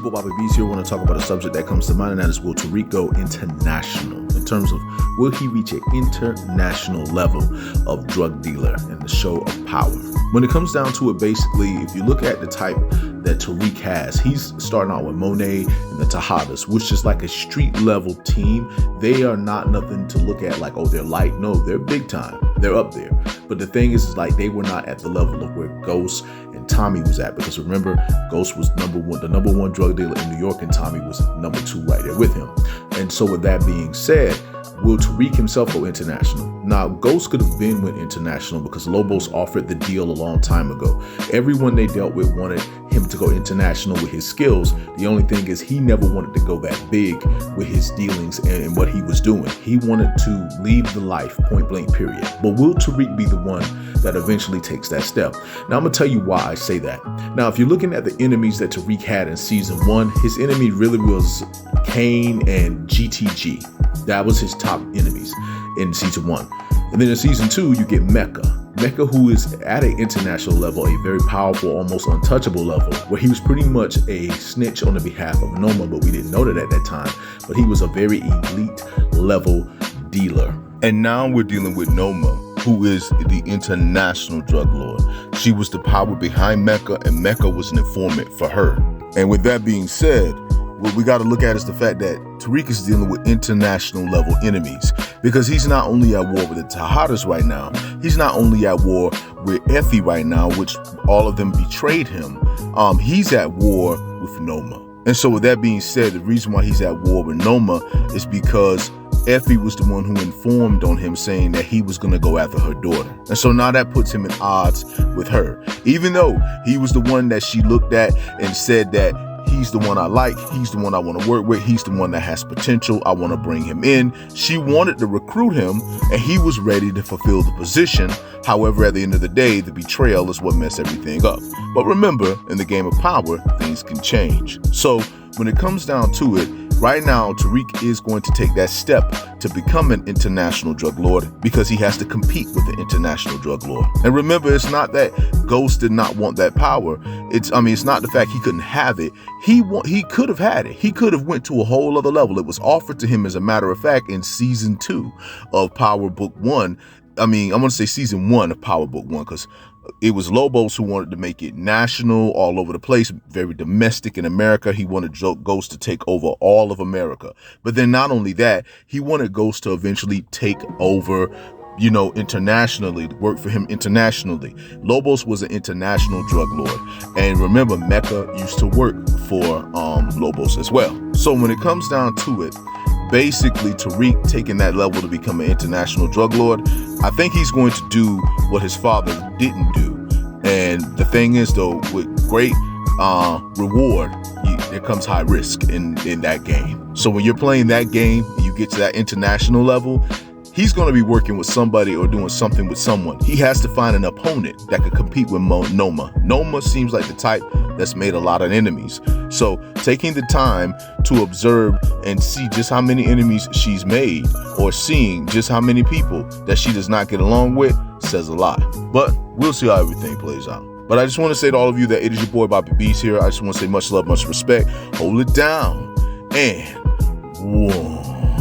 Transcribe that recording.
your boy Bobby B's here. I want to talk about a subject that comes to mind, and that is, will Tariq go international? In terms of, will he reach an international level of drug dealer in the show of power? When it comes down to it, basically, if you look at the type that Tariq has, he's starting out with Monet and the Tejadas, which is like a street level team. They are not nothing to look at like, oh, they're light. No, they're big time. They're up there. But the thing is like they were not at the level of where Ghost and Tommy was at, because remember, Ghost was the number one drug dealer in New York, and Tommy was number 2 right there with him. And so with that being said, will Tariq himself go international? Now, Ghost could have been went international because Lobos offered the deal a long time ago. Everyone they dealt with wanted him to go international with his skills. The only thing is he never wanted to go that big with his dealings and what he was doing. He wanted to leave the life, point blank, period. But will Tariq be the one that eventually takes that step? Now, I'm going to tell you why I say that. Now, if you're looking at the enemies that Tariq had in season 1, his enemy really was Kane and GTG. That was his top enemies in season 1. And then in season 2, you get Mecca. Mecca, who is at an international level, a very powerful, almost untouchable level, where he was pretty much a snitch on the behalf of Noma, but we didn't know that at that time. But he was a very elite level dealer. And now we're dealing with Noma, who is the international drug lord. She was the power behind Mecca, and Mecca was an informant for her. And with that being said, what we got to look at is the fact that Tariq is dealing with international level enemies, because he's not only at war with the Tejadas right now, he's not only at war with Effie right now, which all of them betrayed him. He's at war with Noma. And so with that being said, the reason why he's at war with Noma is because Effie was the one who informed on him, saying that he was going to go after her daughter. And so now that puts him in odds with her, even though he was the one that she looked at and said that he's the one I like, he's the one I want to work with, he's the one that has potential, I want to bring him in. She wanted to recruit him, and he was ready to fulfill the position. However, at the end of the day, the betrayal is what messed everything up. But remember, in the game of power, things can change. So when it comes down to it, right now, Tariq is going to take that step to become an international drug lord, because he has to compete with the international drug lord. And remember, it's not that Ghost did not want that power. It's not the fact he couldn't have it. He could have had it. He could have went to a whole other level. It was offered to him, as a matter of fact, in season 2 of Power Book 1. I'm going to say season 1 of Power Book 1, because it was Lobos who wanted to make it national, all over the place, very domestic in America. He wanted Ghost to take over all of America. But then not only that, he wanted Ghost to eventually take over, internationally, work for him internationally. Lobos was an international drug lord. And remember, Mecca used to work for Lobos as well. So when it comes down to it, basically Tariq taking that level to become an international drug lord, I think he's going to do what his father didn't do. And the thing is, though, with great reward, there comes high risk in that game. So when you're playing that game and you get to that international level, he's going to be working with somebody or doing something with someone. He has to find an opponent that could compete with Noma. Noma seems like the type that's made a lot of enemies. So taking the time to observe and see just how many enemies she's made, or seeing just how many people that she does not get along with, says a lot. But we'll see how everything plays out. But I just want to say to all of you that it is your boy Bobby B's here. I just want to say much love, much respect. Hold it down. And whoa.